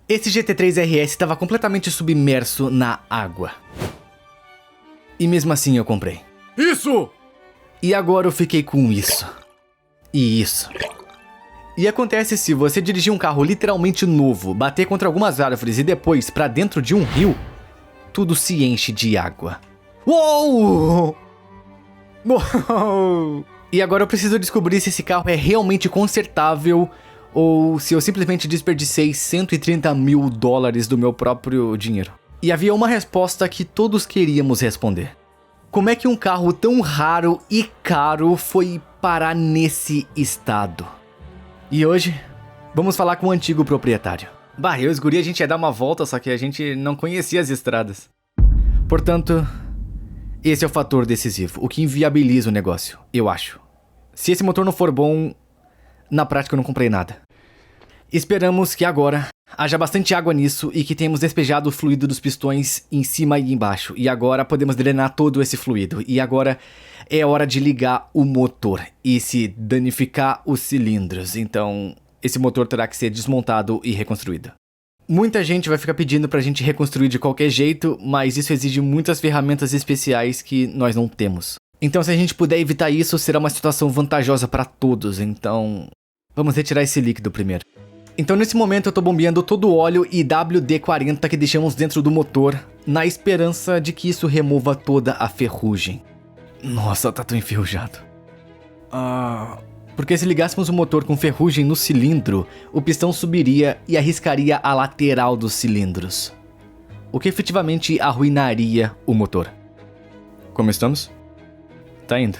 Esse GT3 RS estava completamente submerso na água. E mesmo assim eu comprei. Isso! E agora eu fiquei com isso. E isso. E acontece se você dirigir um carro literalmente novo, bater contra algumas árvores e depois pra dentro de um rio, tudo se enche de água. Uou! Uou! E agora eu preciso descobrir se esse carro é realmente consertável ou se eu simplesmente desperdicei $130 mil do meu próprio dinheiro. E havia uma resposta que todos queríamos responder. Como é que um carro tão raro e caro foi parar nesse estado? E hoje, vamos falar com o antigo proprietário. Bah, eu e os guri a gente ia dar uma volta, só que a gente não conhecia as estradas. Portanto, esse é o fator decisivo, o que inviabiliza o negócio, eu acho. Se esse motor não for bom, na prática eu não comprei nada. Esperamos que agora haja bastante água nisso e que tenhamos despejado o fluido dos pistões em cima e embaixo. E agora podemos drenar todo esse fluido. E agora é hora de ligar o motor e se danificar os cilindros. Então, esse motor terá que ser desmontado e reconstruído. Muita gente vai ficar pedindo pra gente reconstruir de qualquer jeito, mas isso exige muitas ferramentas especiais que nós não temos. Então, se a gente puder evitar isso, será uma situação vantajosa para todos. Então, vamos retirar esse líquido primeiro. Então nesse momento eu tô bombeando todo o óleo e WD-40 que deixamos dentro do motor, na esperança de que isso remova toda a ferrugem. Nossa, tá tão enferrujado. Porque se ligássemos o motor com ferrugem no cilindro, o pistão subiria e arriscaria a lateral dos cilindros, o que efetivamente arruinaria o motor. Como estamos? Tá indo.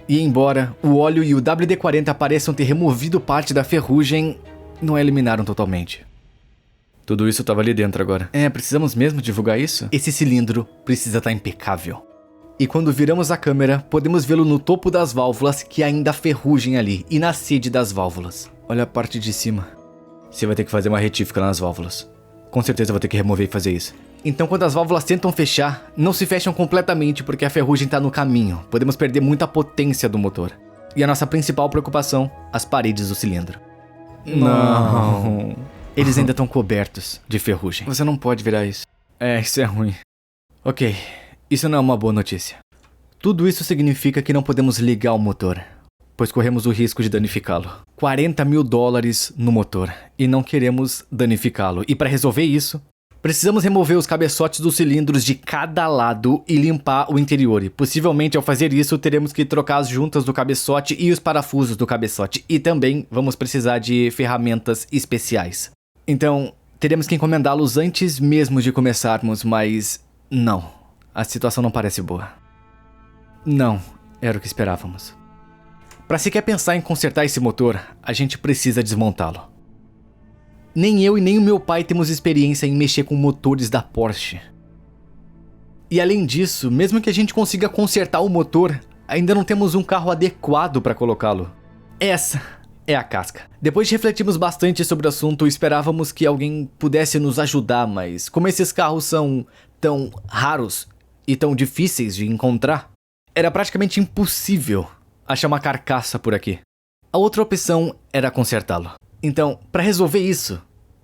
E embora o óleo e o WD-40 pareçam ter removido parte da ferrugem, não a eliminaram totalmente. Tudo isso tava ali dentro agora. Precisamos mesmo divulgar isso? Esse cilindro precisa estar impecável. E quando viramos a câmera, podemos vê-lo no topo das válvulas que ainda há ferrugem ali e na sede das válvulas. Olha a parte de cima. Você vai ter que fazer uma retífica nas válvulas. Com certeza vou ter que remover e fazer isso. Então quando as válvulas tentam fechar, não se fecham completamente porque a ferrugem está no caminho. Podemos perder muita potência do motor. E a nossa principal preocupação, as paredes do cilindro. Não. Eles ainda estão cobertos de ferrugem. Você não pode virar isso. Isso é ruim. Ok, isso não é uma boa notícia. Tudo isso significa que não podemos ligar o motor, pois corremos o risco de danificá-lo. $40 mil no motor e não queremos danificá-lo. E para resolver isso, precisamos remover os cabeçotes dos cilindros de cada lado e limpar o interior. E possivelmente ao fazer isso teremos que trocar as juntas do cabeçote e os parafusos do cabeçote. E também vamos precisar de ferramentas especiais. Então, teremos que encomendá-los antes mesmo de começarmos, mas não. A situação não parece boa. Não, era o que esperávamos. Para sequer pensar em consertar esse motor, a gente precisa desmontá-lo. Nem eu e nem o meu pai temos experiência em mexer com motores da Porsche. E além disso, mesmo que a gente consiga consertar o motor, ainda não temos um carro adequado para colocá-lo. Essa é a casca. Depois de refletirmos bastante sobre o assunto, esperávamos que alguém pudesse nos ajudar, mas como esses carros são tão raros e tão difíceis de encontrar, era praticamente impossível achar uma carcaça por aqui. A outra opção era consertá-lo. Então, para resolver isso,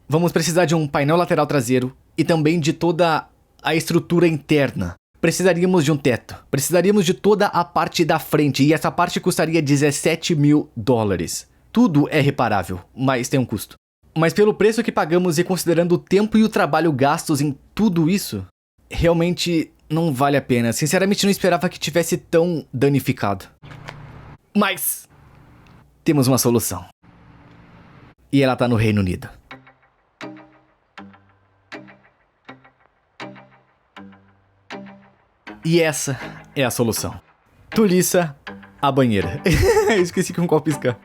vamos precisar de um painel lateral traseiro e também de toda a estrutura interna. Precisaríamos de um teto, precisaríamos de toda a parte da frente e essa parte custaria $17 mil. Tudo é reparável, mas tem um custo. Mas pelo preço que pagamos e considerando o tempo e o trabalho gastos em tudo isso, realmente não vale a pena. Sinceramente não esperava que tivesse tão danificado. Mas temos uma solução. E ela tá no Reino Unido. E essa é a solução. Tulissa, a banheira. Esqueci que um copo piscar.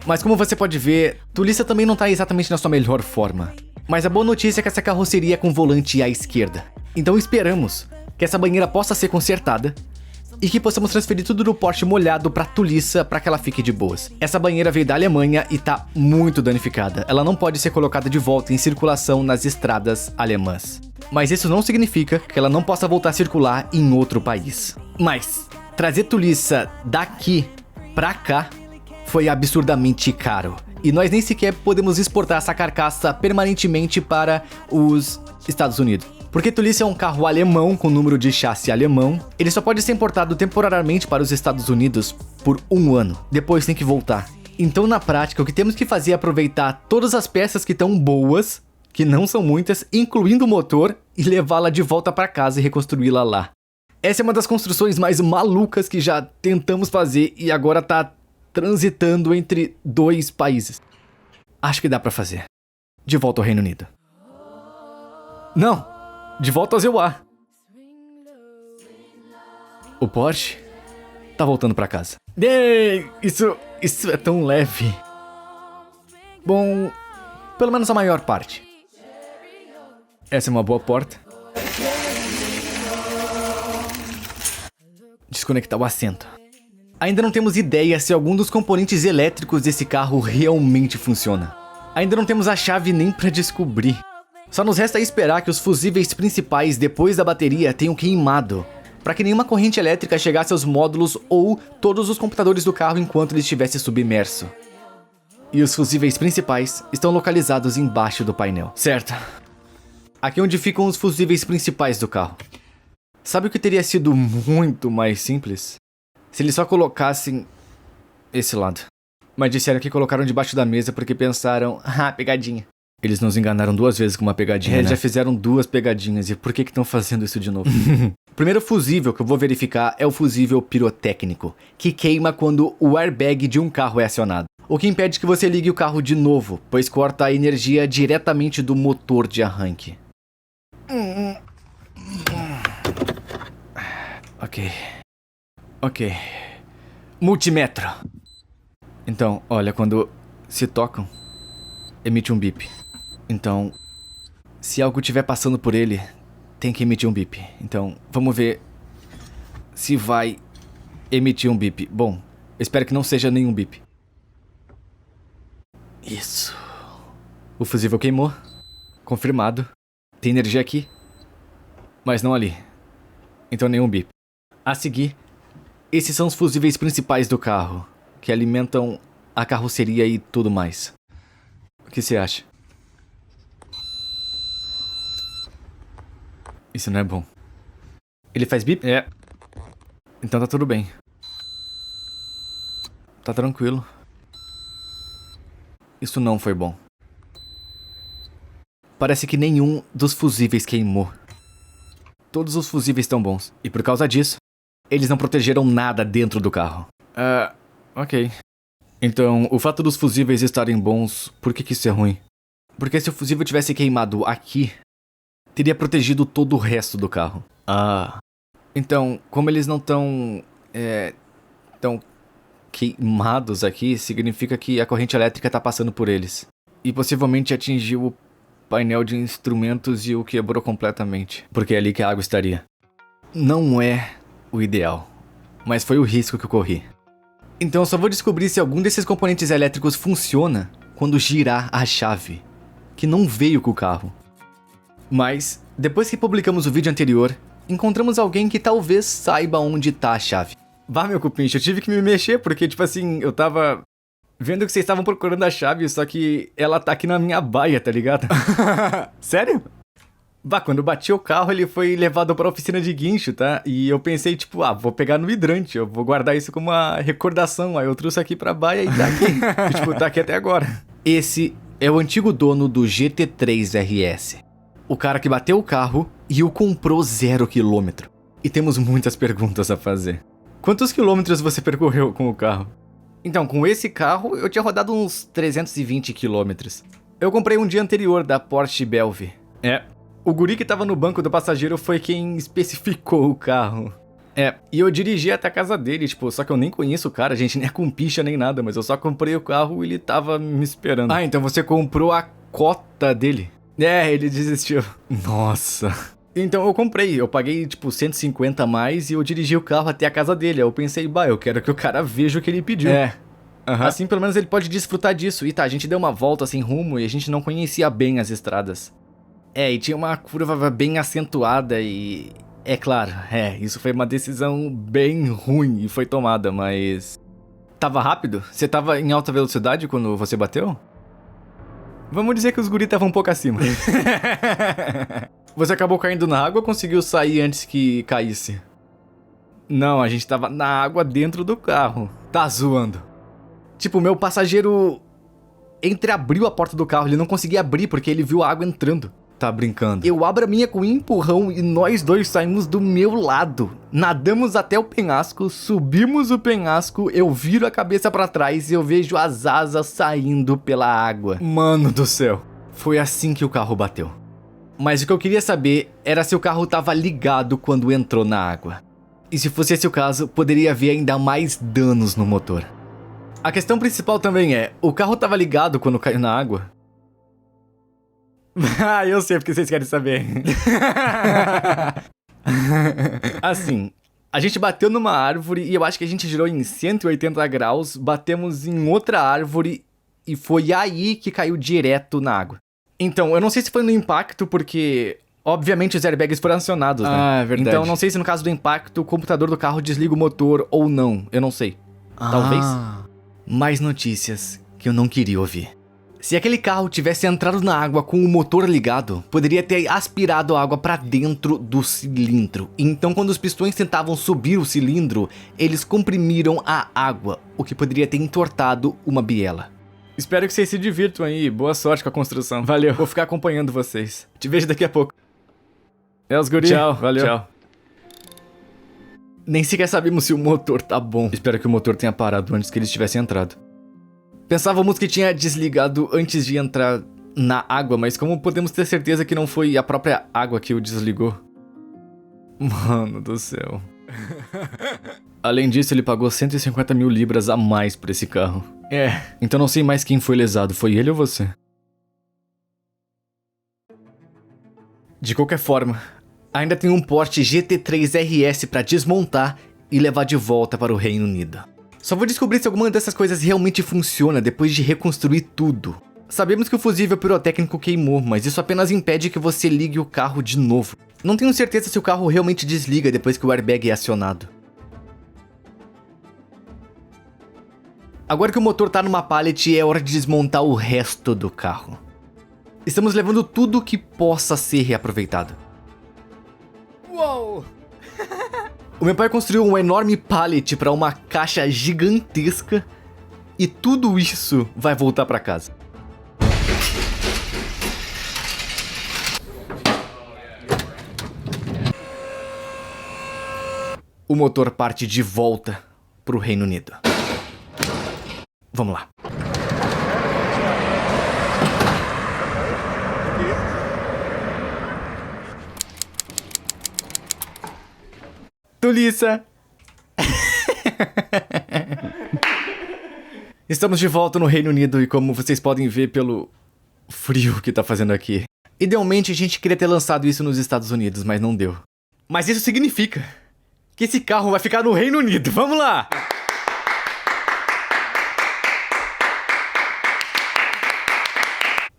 Mas como você pode ver, Tulissa também não tá exatamente na sua melhor forma. Mas a boa notícia é que essa carroceria é com volante à esquerda. Então esperamos que essa banheira possa ser consertada e que possamos transferir tudo do Porsche molhado pra Tulissa para que ela fique de boas. Essa banheira veio da Alemanha e tá muito danificada. Ela não pode ser colocada de volta em circulação nas estradas alemãs. Mas isso não significa que ela não possa voltar a circular em outro país. Mas trazer Tulissa daqui pra cá foi absurdamente caro. E nós nem sequer podemos exportar essa carcaça permanentemente para os Estados Unidos. Porque Tolice é um carro alemão com número de chassi alemão, ele só pode ser importado temporariamente para os Estados Unidos por 1 ano, depois tem que voltar. Então na prática o que temos que fazer é aproveitar todas as peças que estão boas, que não são muitas, incluindo o motor, e levá-la de volta para casa e reconstruí-la lá. Essa é uma das construções mais malucas que já tentamos fazer e agora tá transitando entre 2 países. Acho que dá pra fazer. De volta ao Reino Unido. Não! De volta ao ZUA. O Porsche tá voltando pra casa. Isso é tão leve. Bom, pelo menos a maior parte. Essa é uma boa porta. Desconectar o assento. Ainda não temos ideia se algum dos componentes elétricos desse carro realmente funciona. Ainda não temos a chave nem pra descobrir. Só nos resta esperar que os fusíveis principais depois da bateria tenham queimado, para que nenhuma corrente elétrica chegasse aos módulos ou todos os computadores do carro enquanto ele estivesse submerso. E os fusíveis principais estão localizados embaixo do painel. Certo. Aqui é onde ficam os fusíveis principais do carro. Sabe o que teria sido muito mais simples? Se eles só colocassem esse lado. Mas disseram que colocaram debaixo da mesa porque pensaram, pegadinha. Eles nos enganaram 2 vezes com uma pegadinha, né? Já fizeram 2 pegadinhas, e por que estão fazendo isso de novo? O primeiro fusível que eu vou verificar é o fusível pirotécnico, que queima quando o airbag de um carro é acionado. O que impede que você ligue o carro de novo, pois corta a energia diretamente do motor de arranque. Ok. Multímetro. Então, olha, quando se tocam, emite um bip. Então, se algo estiver passando por ele, tem que emitir um bip. Então, vamos ver se vai emitir um bip. Bom, espero que não seja nenhum bip. Isso. O fusível queimou. Confirmado. Tem energia aqui, mas não ali. Então nenhum bip. A seguir, esses são os fusíveis principais do carro, que alimentam a carroceria e tudo mais. O que você acha? Isso não é bom. Ele faz bip? É. Então tá tudo bem. Tá tranquilo. Isso não foi bom. Parece que nenhum dos fusíveis queimou. Todos os fusíveis estão bons. E por causa disso, eles não protegeram nada dentro do carro. Ok. Então, o fato dos fusíveis estarem bons, por que isso é ruim? Porque se o fusível tivesse queimado aqui, teria protegido todo o resto do carro. Então, como eles não estão tão queimados aqui, significa que a corrente elétrica está passando por eles. E possivelmente atingiu o painel de instrumentos e o quebrou completamente. Porque é ali que a água estaria. Não é o ideal, mas foi o risco que eu corri. Então eu só vou descobrir se algum desses componentes elétricos funciona quando girar a chave, que não veio com o carro. Mas, depois que publicamos o vídeo anterior, encontramos alguém que talvez saiba onde tá a chave. Meu cupincho, eu tive que me mexer porque, eu tava vendo que vocês estavam procurando a chave, só que ela tá aqui na minha baia, tá ligado? Sério? Quando bati o carro, ele foi levado pra oficina de guincho, tá? E eu pensei, vou pegar no hidrante, eu vou guardar isso como uma recordação. Aí eu trouxe aqui pra baia e tá aqui. Tá aqui até agora. Esse é o antigo dono do GT3 RS. O cara que bateu o carro e o comprou 0 km. E temos muitas perguntas a fazer. Quantos quilômetros você percorreu com o carro? Então, com esse carro, eu tinha rodado uns 320 quilômetros. Eu comprei um dia anterior da Porsche Belve. O guri que tava no banco do passageiro foi quem especificou o carro. E eu dirigi até a casa dele, só que eu nem conheço o cara, a gente nem é compincha nem nada, mas eu só comprei o carro e ele tava me esperando. Então você comprou a cota dele? Ele desistiu. Nossa. Então eu comprei, eu paguei 150 a mais e eu dirigi o carro até a casa dele. Aí eu pensei, eu quero que o cara veja o que ele pediu. Assim pelo menos ele pode desfrutar disso. E a gente deu uma volta sem rumo e a gente não conhecia bem as estradas. E tinha uma curva bem acentuada e... É claro, isso foi uma decisão bem ruim e foi tomada, mas... Tava rápido? Você tava em alta velocidade quando você bateu? Vamos dizer que os guris estavam um pouco acima. Você acabou caindo na água ou conseguiu sair antes que caísse? Não, a gente tava na água dentro do carro. Tá zoando. Tipo, o meu passageiro entreabriu a porta do carro. Ele não conseguia abrir porque ele viu a água entrando. Tá brincando. Eu abro a minha com um empurrão e nós dois saímos do meu lado. Nadamos até o penhasco, subimos o penhasco, eu viro a cabeça pra trás e eu vejo as asas saindo pela água. Mano do céu. Foi assim que o carro bateu. Mas o que eu queria saber era se o carro tava ligado quando entrou na água. E se fosse esse o caso, poderia haver ainda mais danos no motor. A questão principal também é, o carro tava ligado quando caiu na água? Ah, eu sei porque vocês querem saber. Assim, a gente bateu numa árvore e eu acho que a gente girou em 180 graus, batemos em outra árvore e foi aí que caiu direto na água. Então, eu não sei se foi no impacto porque, obviamente, os airbags foram acionados, né? Ah, é verdade. Então, eu não sei se no caso do impacto o computador do carro desliga o motor ou não, eu não sei. Talvez. Mais notícias que eu não queria ouvir. Se aquele carro tivesse entrado na água com o motor ligado, poderia ter aspirado a água para dentro do cilindro. Então, quando os pistões tentavam subir o cilindro, eles comprimiram a água, o que poderia ter entortado uma biela. Espero que vocês se divirtam aí. Boa sorte com a construção. Valeu. Vou ficar acompanhando vocês. Te vejo daqui a pouco. É os guri. Tchau. Valeu. Tchau. Nem sequer sabemos se o motor tá bom. Espero que o motor tenha parado antes que eles tivessem entrado. Pensávamos que tinha desligado antes de entrar na água, mas como podemos ter certeza que não foi a própria água que o desligou? Mano do céu. Além disso, ele pagou 150 mil libras a mais por esse carro. É. Então não sei mais quem foi lesado, foi ele ou você? De qualquer forma, ainda tem um Porsche GT3 RS para desmontar e levar de volta para o Reino Unido. Só vou descobrir se alguma dessas coisas realmente funciona depois de reconstruir tudo. Sabemos que o fusível pirotécnico queimou, mas isso apenas impede que você ligue o carro de novo. Não tenho certeza se o carro realmente desliga depois que o airbag é acionado. Agora que o motor tá numa pallet, é hora de desmontar o resto do carro. Estamos levando tudo que possa ser reaproveitado. Uou! O meu pai construiu um enorme pallet para uma caixa gigantesca e tudo isso vai voltar para casa. O motor parte de volta pro Reino Unido. Vamos lá. Tulissa! Estamos de volta no Reino Unido e como vocês podem ver pelo frio que tá fazendo aqui. Idealmente a gente queria ter lançado isso nos Estados Unidos, mas não deu. Mas isso significa que esse carro vai ficar no Reino Unido. Vamos lá!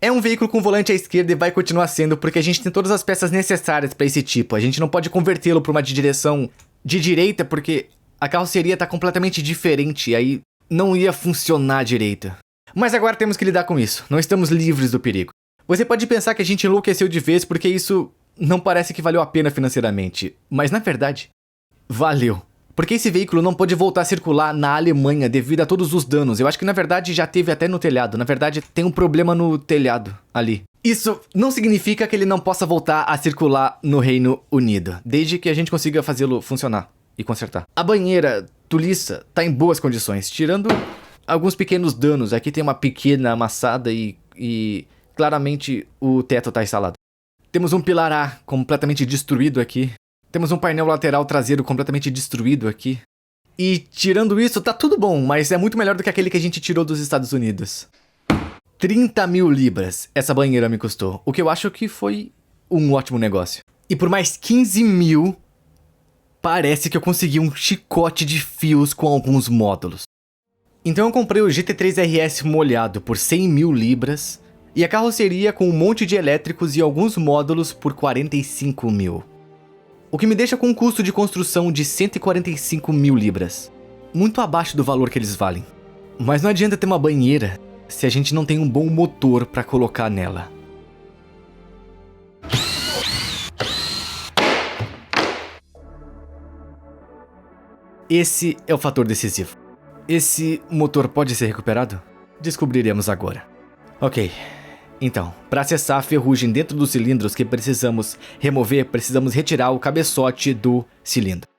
É um veículo com volante à esquerda e vai continuar sendo porque a gente tem todas as peças necessárias para esse tipo. A gente não pode convertê-lo para uma de direção de direita porque a carroceria tá completamente diferente e aí não ia funcionar direito. Mas agora temos que lidar com isso. Não estamos livres do perigo. Você pode pensar que a gente enlouqueceu de vez porque isso não parece que valeu a pena financeiramente. Mas na verdade, valeu. Porque esse veículo não pode voltar a circular na Alemanha devido a todos os danos. Eu acho que na verdade já teve até no telhado. Na verdade tem um problema no telhado ali. Isso não significa que ele não possa voltar a circular no Reino Unido, desde que a gente consiga fazê-lo funcionar e consertar. A banheira, Tulissa, tá em boas condições, tirando alguns pequenos danos. Aqui tem uma pequena amassada e claramente o teto tá instalado. Temos um pilar A completamente destruído aqui. Temos um painel lateral traseiro completamente destruído aqui. E tirando isso, tá tudo bom, mas é muito melhor do que aquele que a gente tirou dos Estados Unidos. 30 mil libras essa banheira me custou, o que eu acho que foi um ótimo negócio. E por mais 15 mil, parece que eu consegui um chicote de fios com alguns módulos. Então eu comprei o GT3 RS molhado por 100 mil libras e a carroceria com um monte de elétricos e alguns módulos por 45 mil. O que me deixa com um custo de construção de 145 mil libras. muito abaixo do valor que eles valem. Mas não adianta ter uma banheira se a gente não tem um bom motor para colocar nela. Esse é o fator decisivo. Esse motor pode ser recuperado? Descobriremos agora. Ok, então, para acessar a ferrugem dentro dos cilindros que precisamos remover, precisamos retirar o cabeçote do cilindro.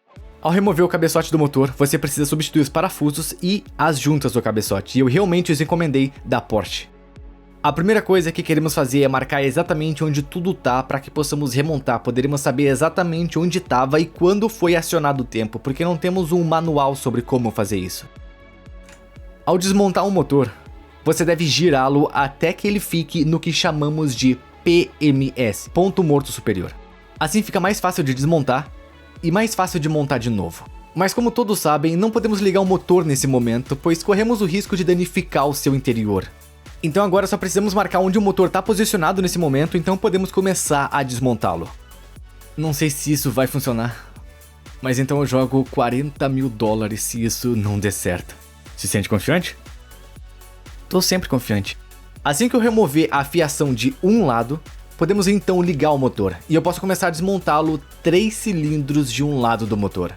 Ao remover o cabeçote do motor, você precisa substituir os parafusos e as juntas do cabeçote, e eu realmente os encomendei da Porsche. A primeira coisa que queremos fazer é marcar exatamente onde tudo tá para que possamos remontar, poderemos saber exatamente onde estava e quando foi acionado o tempo, porque não temos um manual sobre como fazer isso. Ao desmontar um motor, você deve girá-lo até que ele fique no que chamamos de PMS, ponto morto superior. Assim fica mais fácil de desmontar e mais fácil de montar de novo. Mas como todos sabem, não podemos ligar o motor nesse momento, pois corremos o risco de danificar o seu interior. Então agora só precisamos marcar onde o motor está posicionado nesse momento, então podemos começar a desmontá-lo. Não sei se isso vai funcionar, mas então eu jogo $40 mil se isso não der certo. Se sente confiante? Tô sempre confiante. Assim que eu remover a fiação de um lado, podemos então ligar o motor, e eu posso começar a desmontá-lo 3 cilindros de um lado do motor.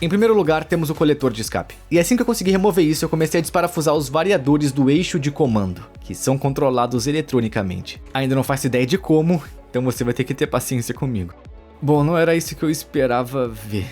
Em primeiro lugar, temos o coletor de escape. E assim que eu consegui remover isso, eu comecei a desparafusar os variadores do eixo de comando, que são controlados eletronicamente. Ainda não faço ideia de como, então você vai ter que ter paciência comigo. Bom, não era isso que eu esperava ver.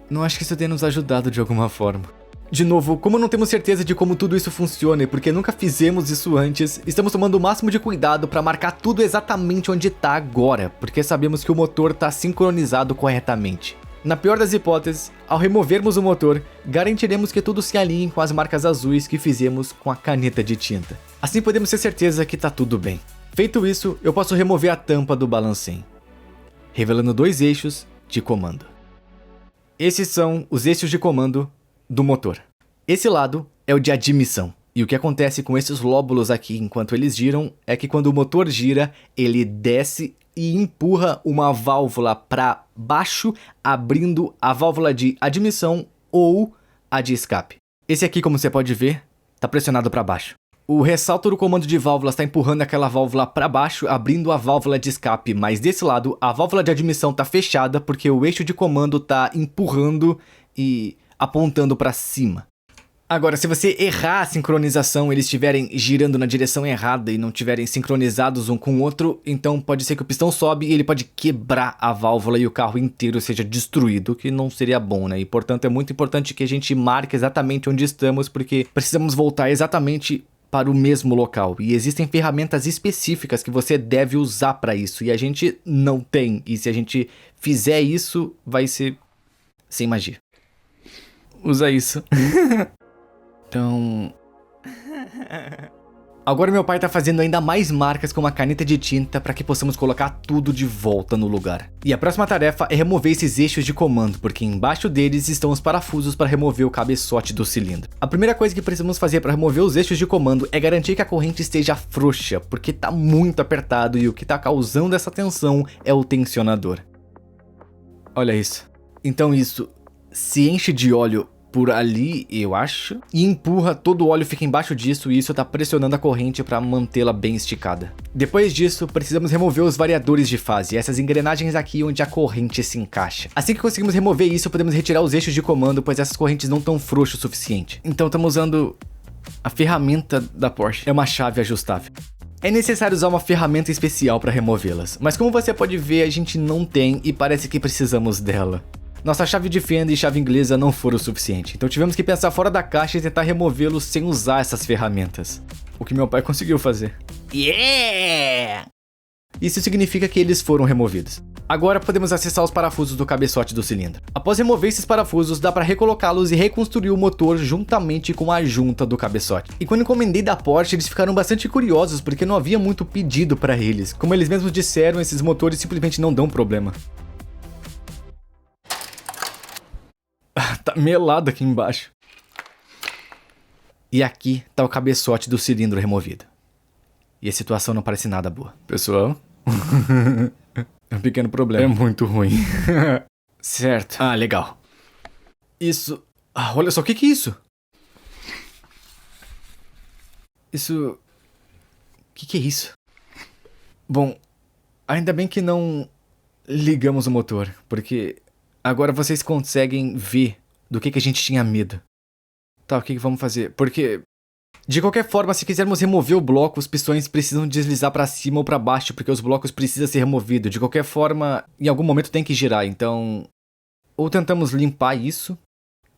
Não acho que isso tenha nos ajudado de alguma forma. De novo, como não temos certeza de como tudo isso funciona e porque nunca fizemos isso antes, estamos tomando o máximo de cuidado para marcar tudo exatamente onde está agora, porque sabemos que o motor está sincronizado corretamente. Na pior das hipóteses, ao removermos o motor, garantiremos que tudo se alinhe com as marcas azuis que fizemos com a caneta de tinta. Assim podemos ter certeza que está tudo bem. Feito isso, eu posso remover a tampa do balancem, revelando 2 eixos de comando. Esses são os eixos de comando do motor. Esse lado é o de admissão. E o que acontece com esses lóbulos aqui enquanto eles giram é que quando o motor gira, ele desce e empurra uma válvula para baixo, abrindo a válvula de admissão ou a de escape. Esse aqui, como você pode ver, está pressionado para baixo. O ressalto do comando de válvulas está empurrando aquela válvula para baixo, abrindo a válvula de escape, mas desse lado a válvula de admissão está fechada porque o eixo de comando está empurrando e apontando para cima. Agora, se você errar a sincronização, eles estiverem girando na direção errada e não estiverem sincronizados um com o outro, então pode ser que o pistão sobe e ele pode quebrar a válvula e o carro inteiro seja destruído, que não seria bom, né? E portanto é muito importante que a gente marque exatamente onde estamos, porque precisamos voltar exatamente para o mesmo local. E existem ferramentas específicas que você deve usar para isso, e a gente não tem. E se a gente fizer isso, vai ser sem magia. Usa isso. Então... Agora meu pai tá fazendo ainda mais marcas com uma caneta de tinta para que possamos colocar tudo de volta no lugar. E a próxima tarefa é remover esses eixos de comando, porque embaixo deles estão os parafusos para remover o cabeçote do cilindro. A primeira coisa que precisamos fazer para remover os eixos de comando é garantir que a corrente esteja frouxa, porque tá muito apertado e o que tá causando essa tensão é o tensionador. Olha isso. Então isso se enche de óleo por ali, eu acho, e empurra, todo o óleo fica embaixo disso e isso tá pressionando a corrente para mantê-la bem esticada. Depois disso, precisamos remover os variadores de fase, essas engrenagens aqui onde a corrente se encaixa. Assim que conseguimos remover isso, podemos retirar os eixos de comando, pois essas correntes não estão frouxas o suficiente. Então estamos usando a ferramenta da Porsche, é uma chave ajustável. É necessário usar uma ferramenta especial para removê-las, mas como você pode ver, a gente não tem e parece que precisamos dela. Nossa chave de fenda e chave inglesa não foram o suficiente, então tivemos que pensar fora da caixa e tentar removê-los sem usar essas ferramentas. O que meu pai conseguiu fazer. Yeah! Isso significa que eles foram removidos. Agora podemos acessar os parafusos do cabeçote do cilindro. Após remover esses parafusos, dá para recolocá-los e reconstruir o motor juntamente com a junta do cabeçote. E quando encomendei da Porsche, eles ficaram bastante curiosos porque não havia muito pedido para eles. Como eles mesmos disseram, esses motores simplesmente não dão problema. Tá melado aqui embaixo. E aqui tá o cabeçote do cilindro removido. E a situação não parece nada boa. Pessoal, é um pequeno problema. É muito ruim. Certo. Ah, legal. Isso Ah, olha só, o que é isso? Isso... O que é isso? Bom, ainda bem que não ligamos o motor, porque agora vocês conseguem ver do que a gente tinha medo. Tá, o que vamos fazer? Porque, de qualquer forma, se quisermos remover o bloco, os pistões precisam deslizar pra cima ou pra baixo, porque os blocos precisam ser removidos. De qualquer forma, em algum momento tem que girar, então... Ou tentamos limpar isso,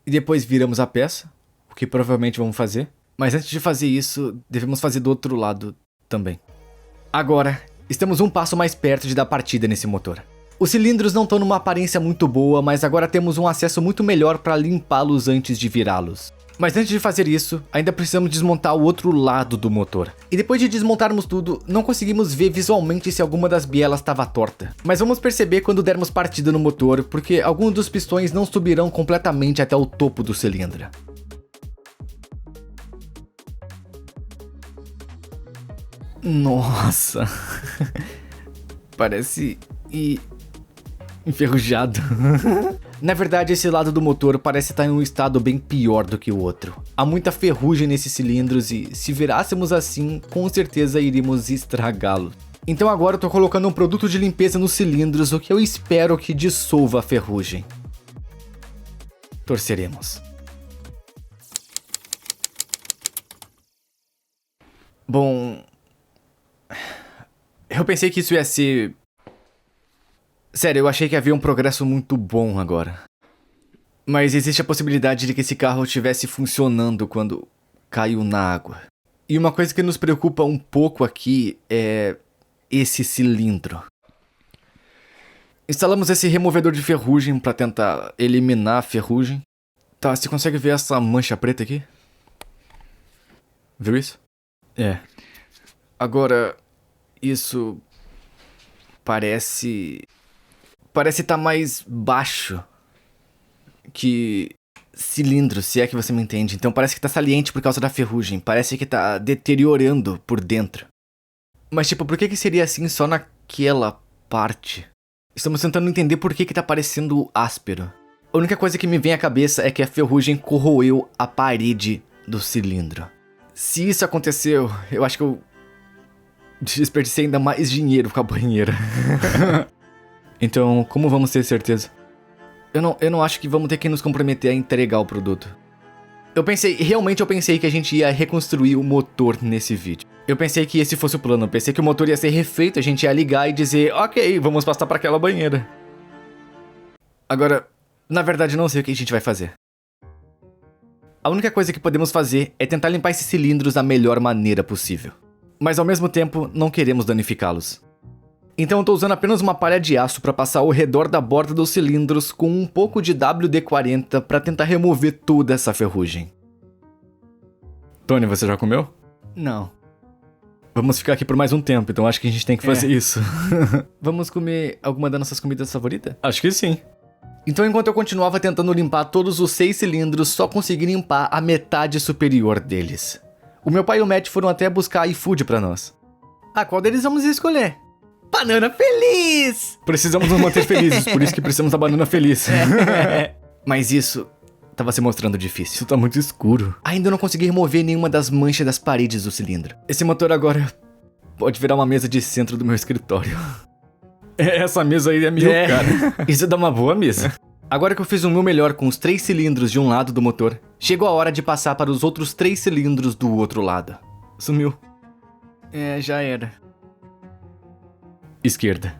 e depois viramos a peça, o que provavelmente vamos fazer. Mas antes de fazer isso, devemos fazer do outro lado também. Agora, estamos um passo mais perto de dar partida nesse motor. Os cilindros não estão numa aparência muito boa, mas agora temos um acesso muito melhor para limpá-los antes de virá-los. Mas antes de fazer isso, ainda precisamos desmontar o outro lado do motor. E depois de desmontarmos tudo, não conseguimos ver visualmente se alguma das bielas estava torta. Mas vamos perceber quando dermos partida no motor, porque alguns dos pistões não subirão completamente até o topo do cilindro. Nossa, parece enferrujado. Na verdade, esse lado do motor parece estar em um estado bem pior do que o outro. Há muita ferrugem nesses cilindros e, se virássemos assim, com certeza iríamos estragá-lo. Então agora eu tô colocando um produto de limpeza nos cilindros, o que eu espero que dissolva a ferrugem. Torceremos. Bom... Eu pensei que isso ia ser... Sério, eu achei que havia um progresso muito bom agora. Mas existe a possibilidade de que esse carro estivesse funcionando quando caiu na água. E uma coisa que nos preocupa um pouco aqui é esse cilindro. Instalamos esse removedor de ferrugem para tentar eliminar a ferrugem. Tá, você consegue ver essa mancha preta aqui? Viu isso? É. Agora, isso parece estar mais baixo que cilindro, se é que você me entende. Então parece que tá saliente por causa da ferrugem. Parece que tá deteriorando por dentro. Mas tipo, por que seria assim só naquela parte? Estamos tentando entender por que tá parecendo áspero. A única coisa que me vem à cabeça é que a ferrugem corroeu a parede do cilindro. Se isso aconteceu, eu acho que eu desperdicei ainda mais dinheiro com a banheira. Então, como vamos ter certeza? Eu não acho que vamos ter que nos comprometer a entregar o produto. Realmente eu pensei que a gente ia reconstruir o motor nesse vídeo. Eu pensei que esse fosse o plano, eu pensei que o motor ia ser refeito, a gente ia ligar e dizer, ok, vamos passar para aquela banheira. Agora, na verdade não sei o que a gente vai fazer. A única coisa que podemos fazer é tentar limpar esses cilindros da melhor maneira possível. Mas ao mesmo tempo, não queremos danificá-los. Então eu tô usando apenas uma palha de aço para passar ao redor da borda dos cilindros com um pouco de WD-40 para tentar remover toda essa ferrugem. Tony, você já comeu? Não. Vamos ficar aqui por mais um tempo, então acho que a gente tem que fazer isso. Vamos comer alguma das nossas comidas favoritas? Acho que sim. Então enquanto eu continuava tentando limpar todos os 6 cilindros, só consegui limpar a metade superior deles. O meu pai e o Matt foram até buscar iFood pra nós. Ah, qual deles vamos escolher? Banana feliz! Precisamos nos manter felizes, por isso que precisamos da banana feliz. Mas isso tava se mostrando difícil. Isso tá muito escuro. Ainda não consegui remover nenhuma das manchas das paredes do cilindro. Esse motor agora pode virar uma mesa de centro do meu escritório. Essa mesa aí é meio cara. Isso dá uma boa mesa. Agora que eu fiz o meu melhor com os 3 cilindros de um lado do motor, chegou a hora de passar para os outros 3 cilindros do outro lado. Sumiu. Já era. Esquerda.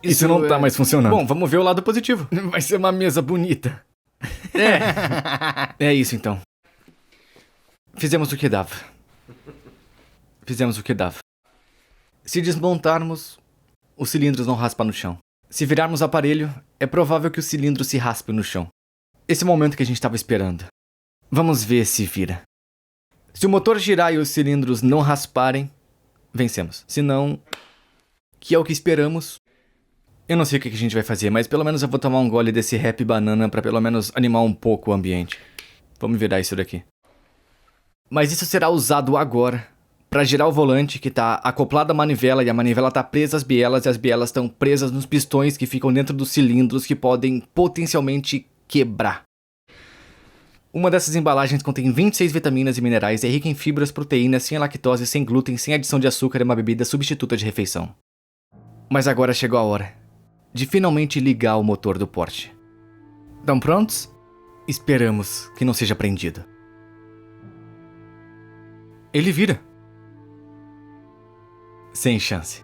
Isso não tá mais funcionando. Bom, vamos ver o lado positivo. Vai ser uma mesa bonita. É isso então. Fizemos o que dava. Se desmontarmos, os cilindros não raspam no chão. Se virarmos o aparelho, é provável que o cilindro se raspe no chão. Esse é o momento que a gente estava esperando. Vamos ver se vira. Se o motor girar e os cilindros não rasparem, vencemos. Se não, que é o que esperamos, eu não sei o que a gente vai fazer, mas pelo menos eu vou tomar um gole desse Happy Banana pra pelo menos animar um pouco o ambiente. Vamos virar isso daqui. Mas isso será usado agora para girar o volante que tá acoplado à manivela e a manivela tá presa às bielas e as bielas estão presas nos pistões que ficam dentro dos cilindros que podem potencialmente quebrar. Uma dessas embalagens contém 26 vitaminas e minerais, é rica em fibras, proteínas, sem lactose, sem glúten, sem adição de açúcar e é uma bebida substituta de refeição. Mas agora chegou a hora de finalmente ligar o motor do Porsche. Estão prontos? Esperamos que não seja prendido. Ele vira. Sem chance.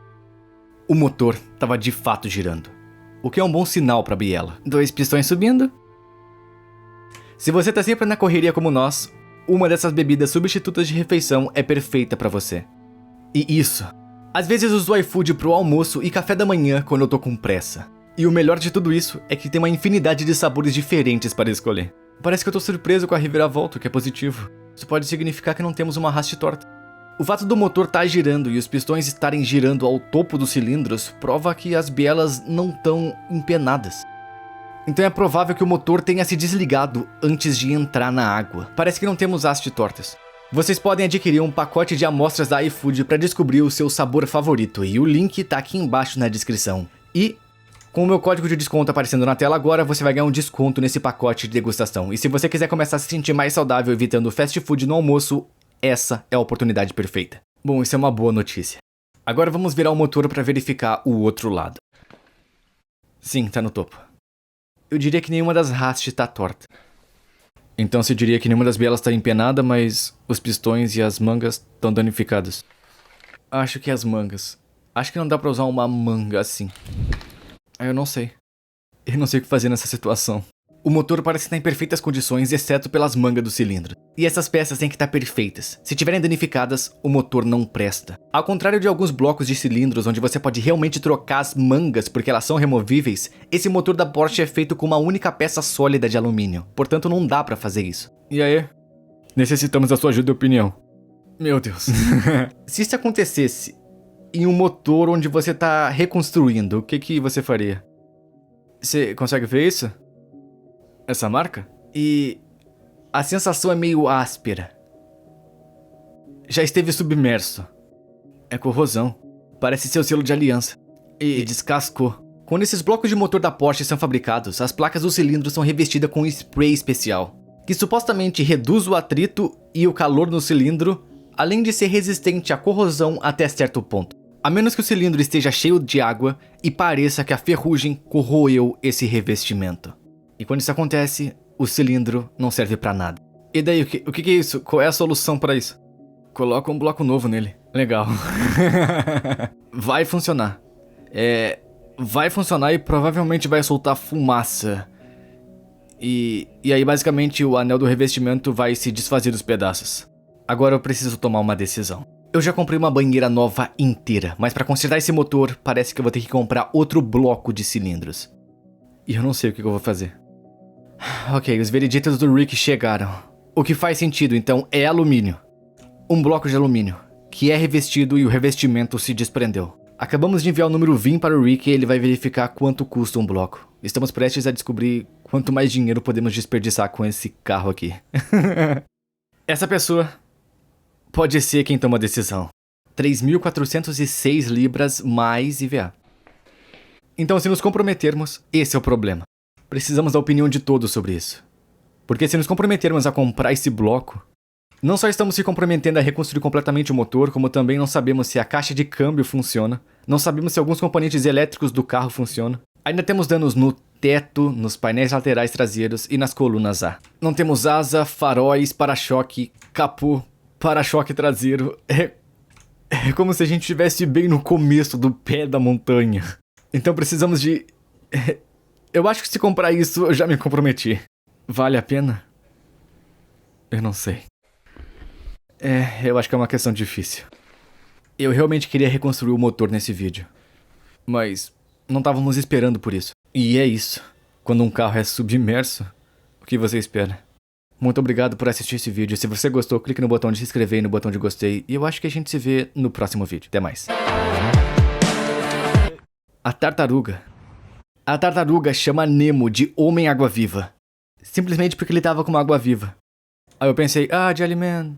O motor estava de fato girando, o que é um bom sinal para Biela. 2 pistões subindo. Se você tá sempre na correria como nós, uma dessas bebidas substitutas de refeição é perfeita para você. E isso, às vezes uso o iFood pro almoço e café da manhã quando eu tô com pressa. E o melhor de tudo isso é que tem uma infinidade de sabores diferentes para escolher. Parece que eu tô surpreso com a reviravolta, o que é positivo. Isso pode significar que não temos uma haste torta. O fato do motor estar girando e os pistões estarem girando ao topo dos cilindros prova que as bielas não estão empenadas. Então é provável que o motor tenha se desligado antes de entrar na água. Parece que não temos haste tortas. Vocês podem adquirir um pacote de amostras da iFood para descobrir o seu sabor favorito e o link tá aqui embaixo na descrição. E com o meu código de desconto aparecendo na tela agora, você vai ganhar um desconto nesse pacote de degustação. E se você quiser começar a se sentir mais saudável evitando fast food no almoço, essa é a oportunidade perfeita. Bom, isso é uma boa notícia. Agora vamos virar o motor para verificar o outro lado. Sim, tá no topo. Eu diria que nenhuma das hastes tá torta. Então você diria que nenhuma das bielas tá empenada, mas os pistões e as mangas estão danificadas. Acho que as mangas. Acho que não dá pra usar uma manga assim. Eu não sei. Eu não sei o que fazer nessa situação. O motor parece estar em perfeitas condições, exceto pelas mangas do cilindro. E essas peças têm que estar perfeitas. Se tiverem danificadas, o motor não presta. Ao contrário de alguns blocos de cilindros onde você pode realmente trocar as mangas porque elas são removíveis, esse motor da Porsche é feito com uma única peça sólida de alumínio. Portanto, não dá pra fazer isso. E aí? Necessitamos da sua ajuda e opinião. Meu Deus. Se isso acontecesse em um motor onde você tá reconstruindo, o que você faria? Você consegue ver isso? Essa marca? E a sensação é meio áspera. Já esteve submerso. É corrosão. Parece ser o selo de aliança. E descascou. Quando esses blocos de motor da Porsche são fabricados, as placas do cilindro são revestidas com um spray especial, que supostamente reduz o atrito e o calor no cilindro, além de ser resistente à corrosão até certo ponto. A menos que o cilindro esteja cheio de água e pareça que a ferrugem corroeu esse revestimento. E quando isso acontece, o cilindro não serve pra nada. E daí, o que é isso? Qual é a solução pra isso? Coloca um bloco novo nele. Legal. Vai funcionar. Vai funcionar e provavelmente vai soltar fumaça. E aí, basicamente, o anel do revestimento vai se desfazer dos pedaços. Agora eu preciso tomar uma decisão. Eu já comprei uma banheira nova inteira, mas pra consertar esse motor, parece que eu vou ter que comprar outro bloco de cilindros. E eu não sei o que eu vou fazer. Ok, os vereditos do Rick chegaram. O que faz sentido, então, é alumínio. Um bloco de alumínio, que é revestido e o revestimento se desprendeu. Acabamos de enviar o número VIN para o Rick e ele vai verificar quanto custa um bloco. Estamos prestes a descobrir quanto mais dinheiro podemos desperdiçar com esse carro aqui. Essa pessoa pode ser quem toma a decisão. 3.406 libras mais IVA. Então, se nos comprometermos, esse é o problema. Precisamos da opinião de todos sobre isso. Porque se nos comprometermos a comprar esse bloco, não só estamos se comprometendo a reconstruir completamente o motor, como também não sabemos se a caixa de câmbio funciona, não sabemos se alguns componentes elétricos do carro funcionam. Ainda temos danos no teto, nos painéis laterais traseiros e nas colunas A. Não temos asa, faróis, para-choque, capô, para-choque traseiro. É como se a gente estivesse bem no começo do pé da montanha. Então precisamos de... Eu acho que se comprar isso, eu já me comprometi. Vale a pena? Eu não sei. Eu acho que é uma questão difícil. Eu realmente queria reconstruir o motor nesse vídeo. Mas não estávamos esperando por isso. E é isso. Quando um carro é submerso, o que você espera? Muito obrigado por assistir esse vídeo. Se você gostou, clique no botão de se inscrever e no botão de gostei. E eu acho que a gente se vê no próximo vídeo. Até mais. A tartaruga. A tartaruga chama Nemo de Homem Água-Viva. Simplesmente porque ele tava com uma água-viva. Aí eu pensei, Jellyman.